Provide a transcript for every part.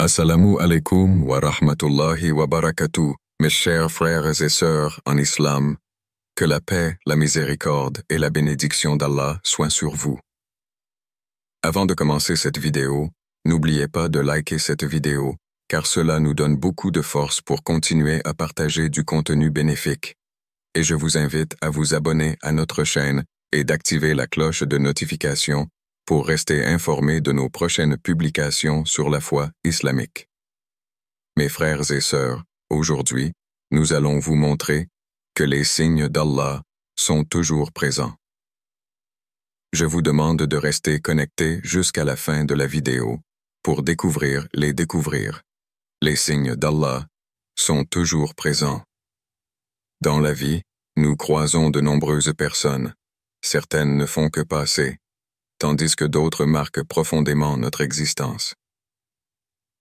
Assalamu alaikum wa rahmatullahi wa barakatuh, mes chers frères et sœurs en islam, que la paix, la miséricorde et la bénédiction d'Allah soient sur vous. Avant de commencer cette vidéo, n'oubliez pas de liker cette vidéo, car cela nous donne beaucoup de force pour continuer à partager du contenu bénéfique. Et je vous invite à vous abonner à notre chaîne et d'activer la cloche de notification pour rester informé de nos prochaines publications sur la foi islamique. Mes frères et sœurs, aujourd'hui, nous allons vous montrer que les signes d'Allah sont toujours présents. Je vous demande de rester connecté jusqu'à la fin de la vidéo pour découvrir. Les signes d'Allah sont toujours présents. Dans la vie, nous croisons de nombreuses personnes. Certaines ne font que passer, tandis que d'autres marquent profondément notre existence.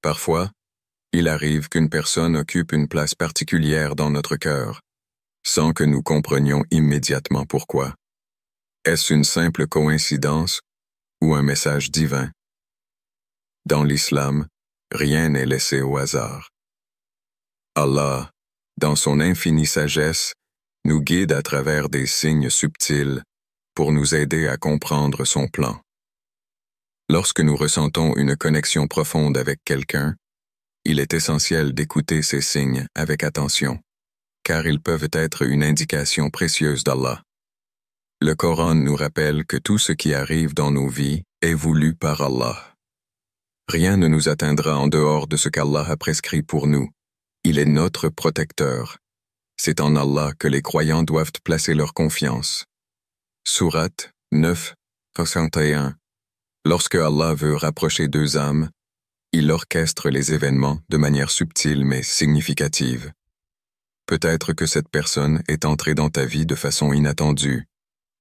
Parfois, il arrive qu'une personne occupe une place particulière dans notre cœur, sans que nous comprenions immédiatement pourquoi. Est-ce une simple coïncidence ou un message divin? Dans l'islam, rien n'est laissé au hasard. Allah, dans son infinie sagesse, nous guide à travers des signes subtils pour nous aider à comprendre son plan. Lorsque nous ressentons une connexion profonde avec quelqu'un, il est essentiel d'écouter ces signes avec attention, car ils peuvent être une indication précieuse d'Allah. Le Coran nous rappelle que tout ce qui arrive dans nos vies est voulu par Allah. Rien ne nous atteindra en dehors de ce qu'Allah a prescrit pour nous. Il est notre protecteur. C'est en Allah que les croyants doivent placer leur confiance. Sourate 9, 61. Lorsque Allah veut rapprocher deux âmes, il orchestre les événements de manière subtile mais significative. Peut-être que cette personne est entrée dans ta vie de façon inattendue,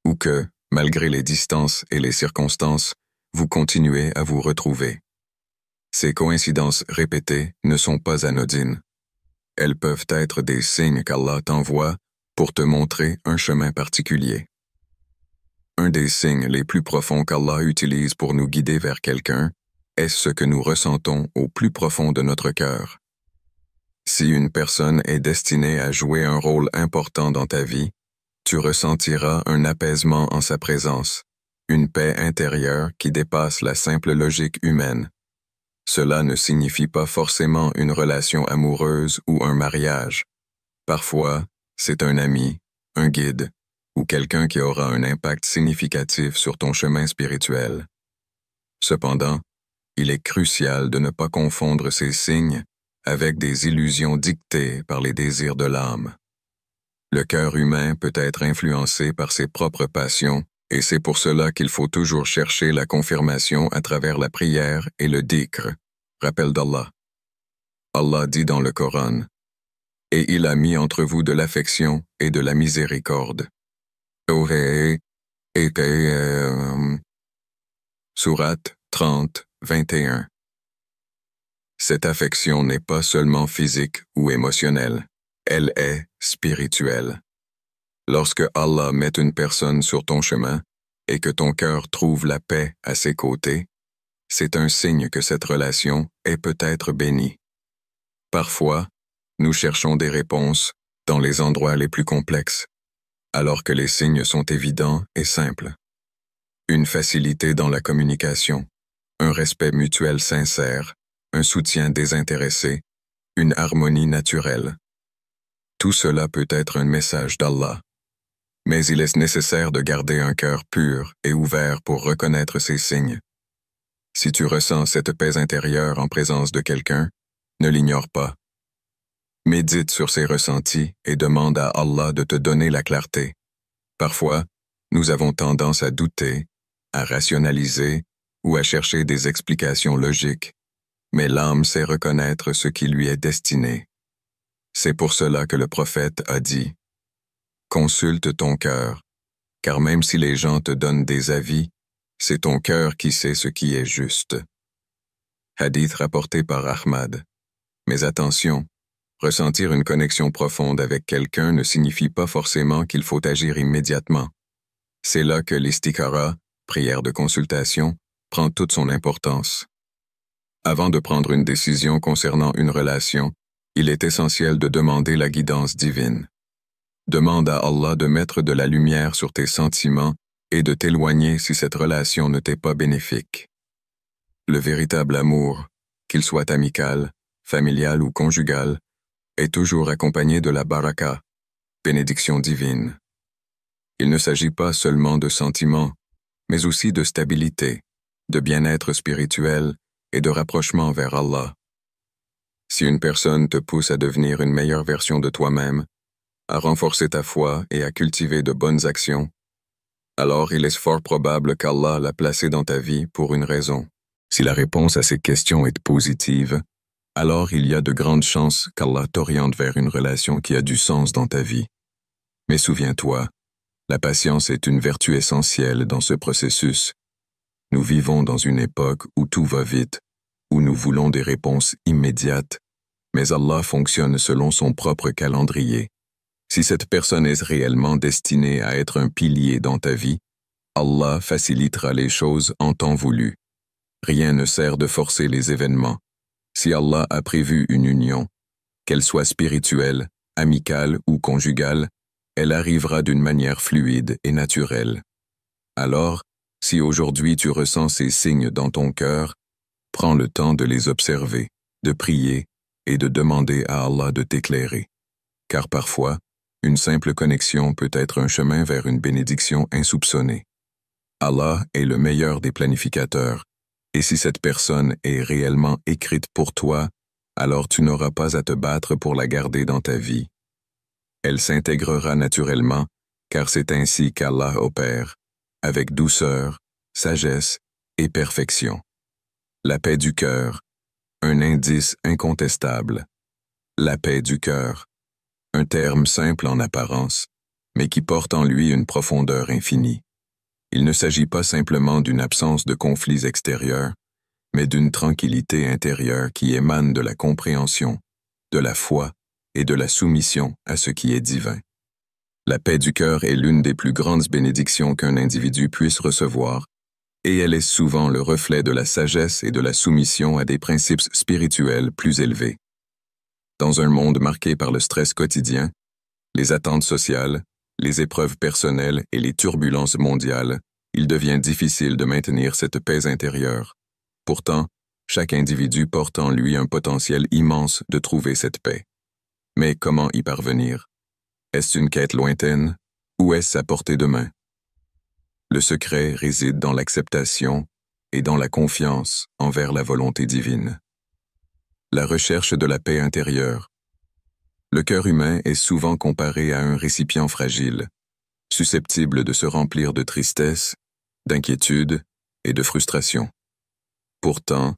ou que, malgré les distances et les circonstances, vous continuez à vous retrouver. Ces coïncidences répétées ne sont pas anodines. Elles peuvent être des signes qu'Allah t'envoie pour te montrer un chemin particulier. Un des signes les plus profonds qu'Allah utilise pour nous guider vers quelqu'un est ce que nous ressentons au plus profond de notre cœur. Si une personne est destinée à jouer un rôle important dans ta vie, tu ressentiras un apaisement en sa présence, une paix intérieure qui dépasse la simple logique humaine. Cela ne signifie pas forcément une relation amoureuse ou un mariage. Parfois, c'est un ami, un guide, ou quelqu'un qui aura un impact significatif sur ton chemin spirituel. Cependant, il est crucial de ne pas confondre ces signes avec des illusions dictées par les désirs de l'âme. Le cœur humain peut être influencé par ses propres passions, et c'est pour cela qu'il faut toujours chercher la confirmation à travers la prière et le dhikr, rappel d'Allah. Allah dit dans le Coran, « Et il a mis entre vous de l'affection et de la miséricorde. » Sourate 30, 21. Cette affection n'est pas seulement physique ou émotionnelle, elle est spirituelle. Lorsque Allah met une personne sur ton chemin et que ton cœur trouve la paix à ses côtés, c'est un signe que cette relation est peut-être bénie. Parfois, nous cherchons des réponses dans les endroits les plus complexes, alors que les signes sont évidents et simples. Une facilité dans la communication, un respect mutuel sincère, un soutien désintéressé, une harmonie naturelle. Tout cela peut être un message d'Allah. Mais il est nécessaire de garder un cœur pur et ouvert pour reconnaître ces signes. Si tu ressens cette paix intérieure en présence de quelqu'un, ne l'ignore pas. Médite sur ces ressentis et demande à Allah de te donner la clarté. Parfois, nous avons tendance à douter, à rationaliser ou à chercher des explications logiques, mais l'âme sait reconnaître ce qui lui est destiné. C'est pour cela que le prophète a dit « Consulte ton cœur, car même si les gens te donnent des avis, c'est ton cœur qui sait ce qui est juste. » Hadith rapporté par Ahmad. Mais attention, ressentir une connexion profonde avec quelqu'un ne signifie pas forcément qu'il faut agir immédiatement. C'est là que l'istikhara, prière de consultation, prend toute son importance. Avant de prendre une décision concernant une relation, il est essentiel de demander la guidance divine. Demande à Allah de mettre de la lumière sur tes sentiments et de t'éloigner si cette relation ne t'est pas bénéfique. Le véritable amour, qu'il soit amical, familial ou conjugal, est toujours accompagné de la baraka, bénédiction divine. Il ne s'agit pas seulement de sentiments, mais aussi de stabilité, de bien-être spirituel et de rapprochement vers Allah. Si une personne te pousse à devenir une meilleure version de toi-même, à renforcer ta foi et à cultiver de bonnes actions, alors il est fort probable qu'Allah l'a placé dans ta vie pour une raison. Si la réponse à ces questions est positive, alors il y a de grandes chances qu'Allah t'oriente vers une relation qui a du sens dans ta vie. Mais souviens-toi, la patience est une vertu essentielle dans ce processus. Nous vivons dans une époque où tout va vite, où nous voulons des réponses immédiates, mais Allah fonctionne selon son propre calendrier. Si cette personne est réellement destinée à être un pilier dans ta vie, Allah facilitera les choses en temps voulu. Rien ne sert de forcer les événements. Si Allah a prévu une union, qu'elle soit spirituelle, amicale ou conjugale, elle arrivera d'une manière fluide et naturelle. Alors, si aujourd'hui tu ressens ces signes dans ton cœur, prends le temps de les observer, de prier et de demander à Allah de t'éclairer. Car parfois, une simple connexion peut être un chemin vers une bénédiction insoupçonnée. Allah est le meilleur des planificateurs, et si cette personne est réellement écrite pour toi, alors tu n'auras pas à te battre pour la garder dans ta vie. Elle s'intégrera naturellement, car c'est ainsi qu'Allah opère, avec douceur, sagesse et perfection. La paix du cœur, un indice incontestable. La paix du cœur, un terme simple en apparence, mais qui porte en lui une profondeur infinie. Il ne s'agit pas simplement d'une absence de conflits extérieurs, mais d'une tranquillité intérieure qui émane de la compréhension, de la foi et de la soumission à ce qui est divin. La paix du cœur est l'une des plus grandes bénédictions qu'un individu puisse recevoir, et elle est souvent le reflet de la sagesse et de la soumission à des principes spirituels plus élevés. Dans un monde marqué par le stress quotidien, les attentes sociales, les épreuves personnelles et les turbulences mondiales, il devient difficile de maintenir cette paix intérieure. Pourtant, chaque individu porte en lui un potentiel immense de trouver cette paix. Mais comment y parvenir? Est-ce une quête lointaine ou est-ce à portée de main? Le secret réside dans l'acceptation et dans la confiance envers la volonté divine. La recherche de la paix intérieure. Le cœur humain est souvent comparé à un récipient fragile, susceptible de se remplir de tristesse, d'inquiétude et de frustration. Pourtant,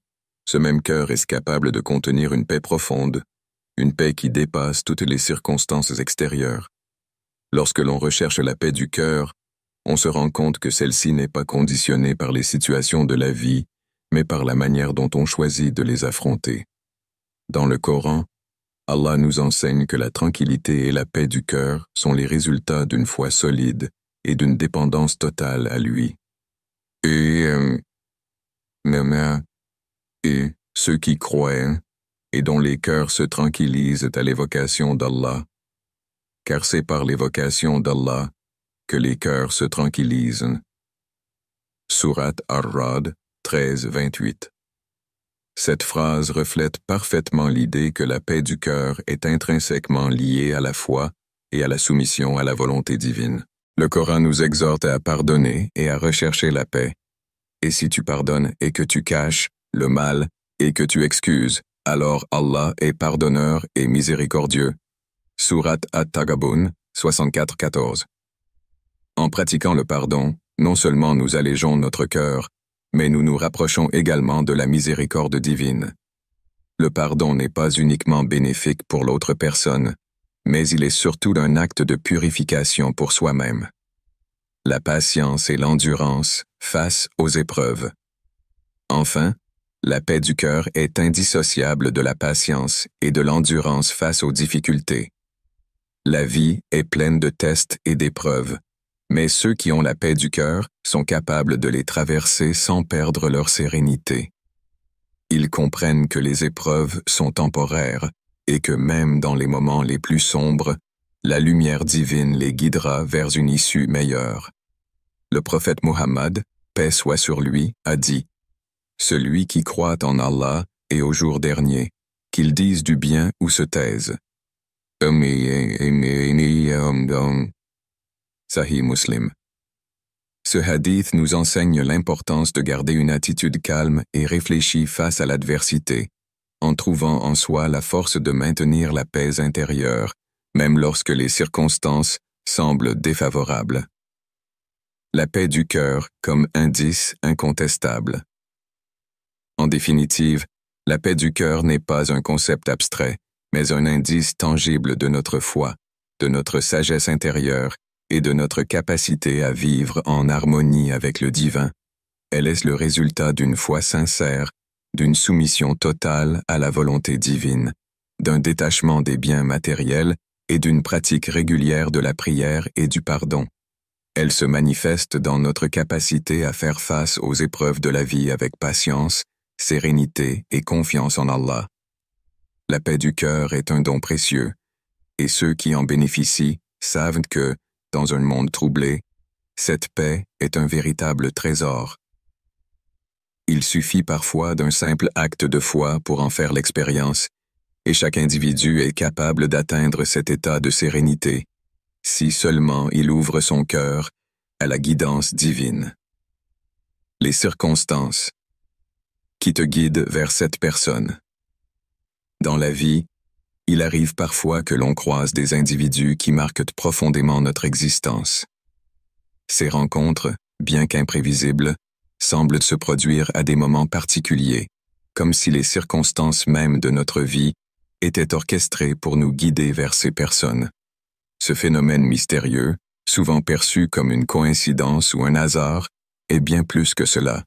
ce même cœur est capable de contenir une paix profonde, une paix qui dépasse toutes les circonstances extérieures. Lorsque l'on recherche la paix du cœur, on se rend compte que celle-ci n'est pas conditionnée par les situations de la vie, mais par la manière dont on choisit de les affronter. Dans le Coran, Allah nous enseigne que la tranquillité et la paix du cœur sont les résultats d'une foi solide et d'une dépendance totale à lui. Et ceux qui croient et dont les cœurs se tranquillisent à l'évocation d'Allah, car c'est par l'évocation d'Allah que les cœurs se tranquillisent. Sourate Ar-Ra'd 13-28. Cette phrase reflète parfaitement l'idée que la paix du cœur est intrinsèquement liée à la foi et à la soumission à la volonté divine. Le Coran nous exhorte à pardonner et à rechercher la paix. Et si tu pardonnes et que tu caches le mal et que tu excuses, alors Allah est pardonneur et miséricordieux. Sourate At-Taghabun 64-14. En pratiquant le pardon, non seulement nous allégeons notre cœur, mais nous nous rapprochons également de la miséricorde divine. Le pardon n'est pas uniquement bénéfique pour l'autre personne, mais il est surtout un acte de purification pour soi-même. La patience et l'endurance face aux épreuves. Enfin, la paix du cœur est indissociable de la patience et de l'endurance face aux difficultés. La vie est pleine de tests et d'épreuves, mais ceux qui ont la paix du cœur sont capables de les traverser sans perdre leur sérénité. Ils comprennent que les épreuves sont temporaires et que même dans les moments les plus sombres, la lumière divine les guidera vers une issue meilleure. Le prophète Muhammad, paix soit sur lui, a dit « Celui qui croit en Allah et au jour dernier, qu'il dise du bien ou se taise. » Sahih Muslim. Ce hadith nous enseigne l'importance de garder une attitude calme et réfléchie face à l'adversité, en trouvant en soi la force de maintenir la paix intérieure, même lorsque les circonstances semblent défavorables. La paix du cœur comme indice incontestable. En définitive, la paix du cœur n'est pas un concept abstrait, mais un indice tangible de notre foi, de notre sagesse intérieure et de notre capacité à vivre en harmonie avec le divin. Elle est le résultat d'une foi sincère, d'une soumission totale à la volonté divine, d'un détachement des biens matériels et d'une pratique régulière de la prière et du pardon. Elle se manifeste dans notre capacité à faire face aux épreuves de la vie avec patience, sérénité et confiance en Allah. La paix du cœur est un don précieux, et ceux qui en bénéficient savent que, dans un monde troublé, cette paix est un véritable trésor. Il suffit parfois d'un simple acte de foi pour en faire l'expérience, et chaque individu est capable d'atteindre cet état de sérénité, si seulement il ouvre son cœur à la guidance divine. Les circonstances qui te guident vers cette personne. Dans la vie, il arrive parfois que l'on croise des individus qui marquent profondément notre existence. Ces rencontres, bien qu'imprévisibles, semblent se produire à des moments particuliers, comme si les circonstances mêmes de notre vie étaient orchestrées pour nous guider vers ces personnes. Ce phénomène mystérieux, souvent perçu comme une coïncidence ou un hasard, est bien plus que cela.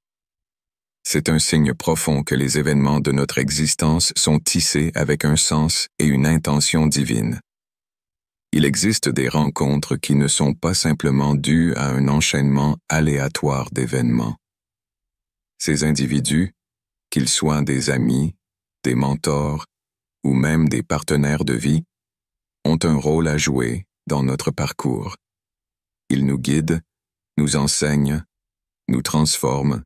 C'est un signe profond que les événements de notre existence sont tissés avec un sens et une intention divine. Il existe des rencontres qui ne sont pas simplement dues à un enchaînement aléatoire d'événements. Ces individus, qu'ils soient des amis, des mentors ou même des partenaires de vie, ont un rôle à jouer dans notre parcours. Ils nous guident, nous enseignent, nous transforment,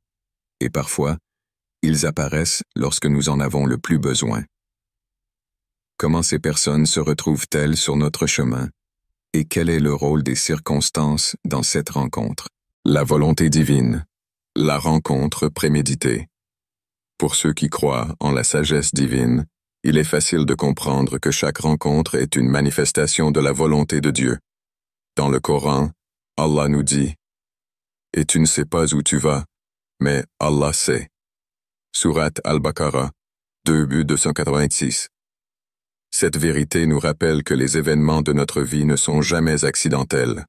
et parfois, ils apparaissent lorsque nous en avons le plus besoin. Comment ces personnes se retrouvent-elles sur notre chemin? Et quel est le rôle des circonstances dans cette rencontre? La volonté divine, la rencontre préméditée. Pour ceux qui croient en la sagesse divine, il est facile de comprendre que chaque rencontre est une manifestation de la volonté de Dieu. Dans le Coran, Allah nous dit « Et tu ne sais pas où tu vas, mais Allah sait. » Sourate Al-Baqarah, 286. Cette vérité nous rappelle que les événements de notre vie ne sont jamais accidentels.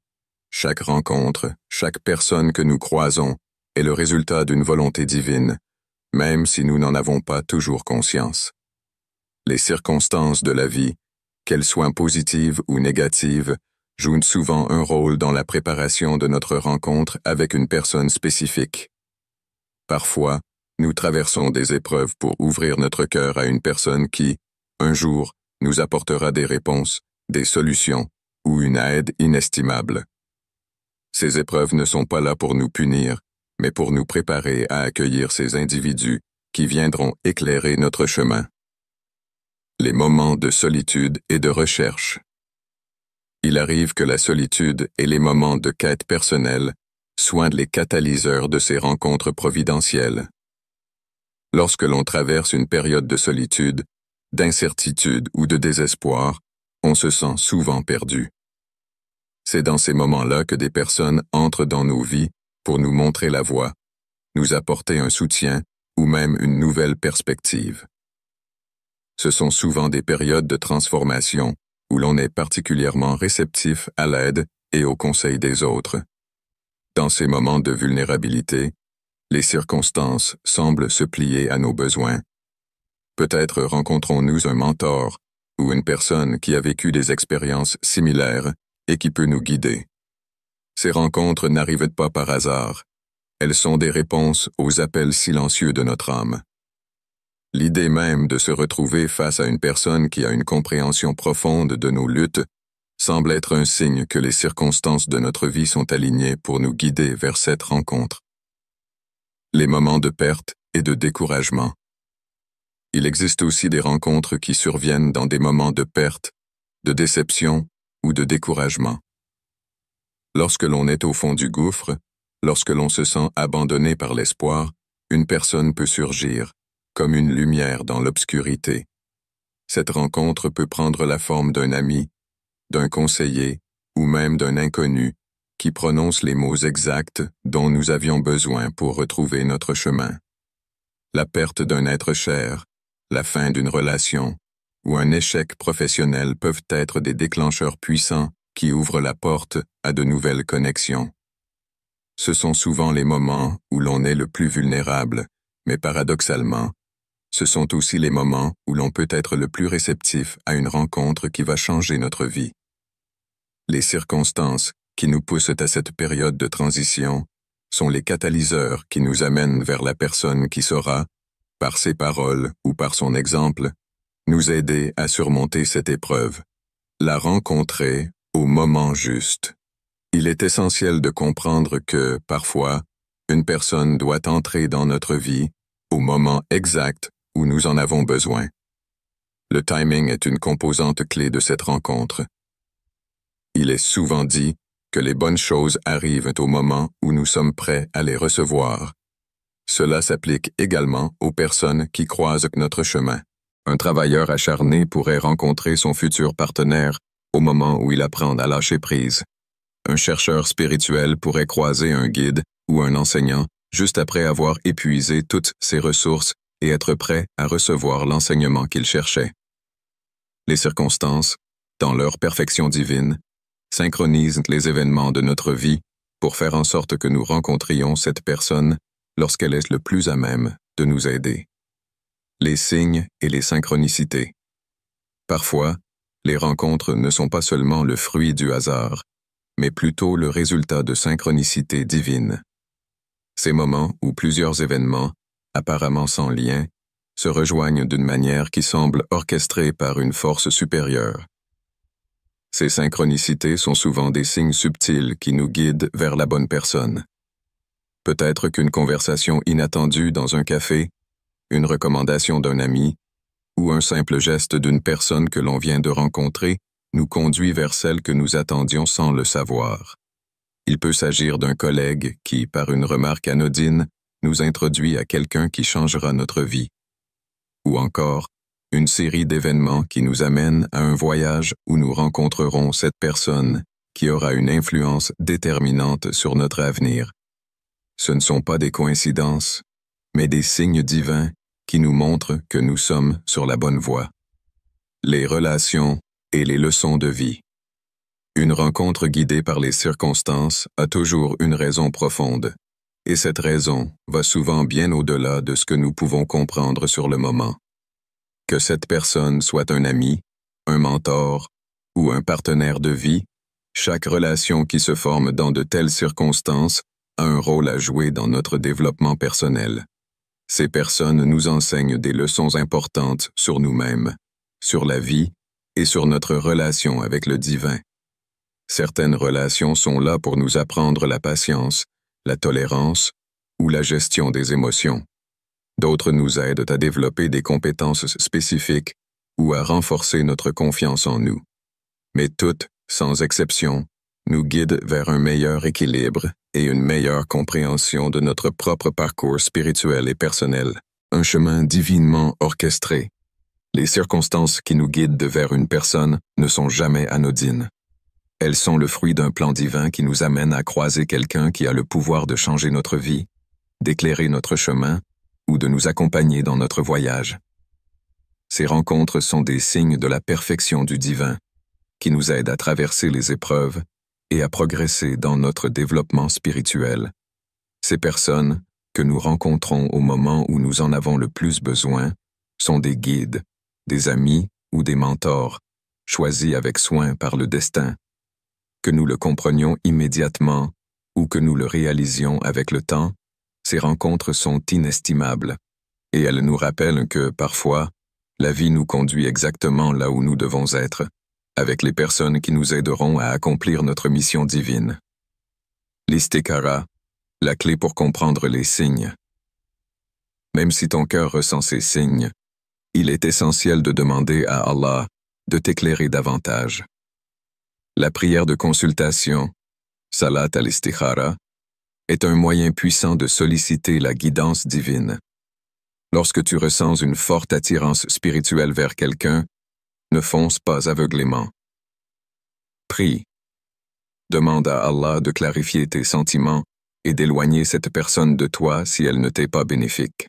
Chaque rencontre, chaque personne que nous croisons est le résultat d'une volonté divine, même si nous n'en avons pas toujours conscience. Les circonstances de la vie, qu'elles soient positives ou négatives, jouent souvent un rôle dans la préparation de notre rencontre avec une personne spécifique. Parfois, nous traversons des épreuves pour ouvrir notre cœur à une personne qui, un jour, nous apportera des réponses, des solutions ou une aide inestimable. Ces épreuves ne sont pas là pour nous punir, mais pour nous préparer à accueillir ces individus qui viendront éclairer notre chemin. Les moments de solitude et de recherche. Il arrive que la solitude et les moments de quête personnelle soient les catalyseurs de ces rencontres providentielles. Lorsque l'on traverse une période de solitude, d'incertitude ou de désespoir, on se sent souvent perdu. C'est dans ces moments-là que des personnes entrent dans nos vies pour nous montrer la voie, nous apporter un soutien ou même une nouvelle perspective. Ce sont souvent des périodes de transformation où l'on est particulièrement réceptif à l'aide et aux conseils des autres. Dans ces moments de vulnérabilité, les circonstances semblent se plier à nos besoins. Peut-être rencontrons-nous un mentor ou une personne qui a vécu des expériences similaires et qui peut nous guider. Ces rencontres n'arrivent pas par hasard. Elles sont des réponses aux appels silencieux de notre âme. L'idée même de se retrouver face à une personne qui a une compréhension profonde de nos luttes semble être un signe que les circonstances de notre vie sont alignées pour nous guider vers cette rencontre. Les moments de perte et de découragement. Il existe aussi des rencontres qui surviennent dans des moments de perte, de déception ou de découragement. Lorsque l'on est au fond du gouffre, lorsque l'on se sent abandonné par l'espoir, une personne peut surgir, comme une lumière dans l'obscurité. Cette rencontre peut prendre la forme d'un ami, d'un conseiller ou même d'un inconnu qui prononce les mots exacts dont nous avions besoin pour retrouver notre chemin. La perte d'un être cher, la fin d'une relation ou un échec professionnel peuvent être des déclencheurs puissants qui ouvrent la porte à de nouvelles connexions. Ce sont souvent les moments où l'on est le plus vulnérable, mais paradoxalement, ce sont aussi les moments où l'on peut être le plus réceptif à une rencontre qui va changer notre vie. Les circonstances qui nous poussent à cette période de transition sont les catalyseurs qui nous amènent vers la personne qui saura, par ses paroles ou par son exemple, nous aider à surmonter cette épreuve, la rencontrer au moment juste. Il est essentiel de comprendre que, parfois, une personne doit entrer dans notre vie au moment exact où nous en avons besoin. Le timing est une composante clé de cette rencontre. Il est souvent dit que les bonnes choses arrivent au moment où nous sommes prêts à les recevoir. Cela s'applique également aux personnes qui croisent notre chemin. Un travailleur acharné pourrait rencontrer son futur partenaire au moment où il apprend à lâcher prise. Un chercheur spirituel pourrait croiser un guide ou un enseignant juste après avoir épuisé toutes ses ressources et être prêt à recevoir l'enseignement qu'il cherchait. Les circonstances, dans leur perfection divine, synchronisent les événements de notre vie pour faire en sorte que nous rencontrions cette personne lorsqu'elle est le plus à même de nous aider. Les signes et les synchronicités. Parfois, les rencontres ne sont pas seulement le fruit du hasard, mais plutôt le résultat de synchronicités divines. Ces moments où plusieurs événements, apparemment sans lien, se rejoignent d'une manière qui semble orchestrée par une force supérieure. Ces synchronicités sont souvent des signes subtils qui nous guident vers la bonne personne. Peut-être qu'une conversation inattendue dans un café, une recommandation d'un ami, ou un simple geste d'une personne que l'on vient de rencontrer nous conduit vers celle que nous attendions sans le savoir. Il peut s'agir d'un collègue qui, par une remarque anodine, nous introduit à quelqu'un qui changera notre vie. Ou encore, une série d'événements qui nous amènent à un voyage où nous rencontrerons cette personne qui aura une influence déterminante sur notre avenir. Ce ne sont pas des coïncidences, mais des signes divins qui nous montrent que nous sommes sur la bonne voie. Les relations et les leçons de vie. Une rencontre guidée par les circonstances a toujours une raison profonde, et cette raison va souvent bien au-delà de ce que nous pouvons comprendre sur le moment. Que cette personne soit un ami, un mentor ou un partenaire de vie, chaque relation qui se forme dans de telles circonstances a un rôle à jouer dans notre développement personnel. Ces personnes nous enseignent des leçons importantes sur nous-mêmes, sur la vie et sur notre relation avec le divin. Certaines relations sont là pour nous apprendre la patience, la tolérance ou la gestion des émotions. D'autres nous aident à développer des compétences spécifiques ou à renforcer notre confiance en nous. Mais toutes, sans exception, nous guident vers un meilleur équilibre et une meilleure compréhension de notre propre parcours spirituel et personnel, un chemin divinement orchestré. Les circonstances qui nous guident vers une personne ne sont jamais anodines. Elles sont le fruit d'un plan divin qui nous amène à croiser quelqu'un qui a le pouvoir de changer notre vie, d'éclairer notre chemin ou de nous accompagner dans notre voyage. Ces rencontres sont des signes de la perfection du divin, qui nous aident à traverser les épreuves et à progresser dans notre développement spirituel. Ces personnes, que nous rencontrons au moment où nous en avons le plus besoin, sont des guides, des amis ou des mentors, choisis avec soin par le destin. Que nous le comprenions immédiatement ou que nous le réalisions avec le temps, ces rencontres sont inestimables. et elle nous rappelle que, parfois, la vie nous conduit exactement là où nous devons être, avec les personnes qui nous aideront à accomplir notre mission divine. L'istikara, la clé pour comprendre les signes. Même si ton cœur ressent ces signes, il est essentiel de demander à Allah de t'éclairer davantage. La prière de consultation, Salat al-Istikhara, est un moyen puissant de solliciter la guidance divine. Lorsque tu ressens une forte attirance spirituelle vers quelqu'un, ne fonce pas aveuglément. Prie. Demande à Allah de clarifier tes sentiments et d'éloigner cette personne de toi si elle ne t'est pas bénéfique.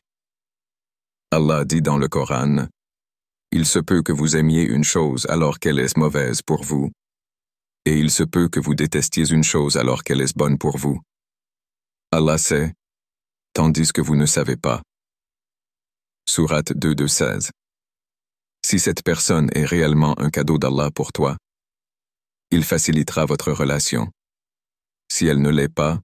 Allah dit dans le Coran, « Il se peut que vous aimiez une chose alors qu'elle est mauvaise pour vous, et il se peut que vous détestiez une chose alors qu'elle est bonne pour vous. Allah sait, tandis que vous ne savez pas. » Sourate 2:16. Si cette personne est réellement un cadeau d'Allah pour toi, il facilitera votre relation. Si elle ne l'est pas,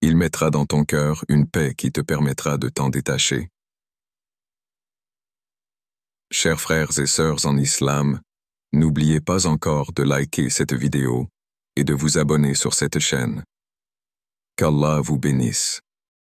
il mettra dans ton cœur une paix qui te permettra de t'en détacher. Chers frères et sœurs en islam, n'oubliez pas encore de liker cette vidéo et de vous abonner sur cette chaîne. Qu'Allah vous bénisse.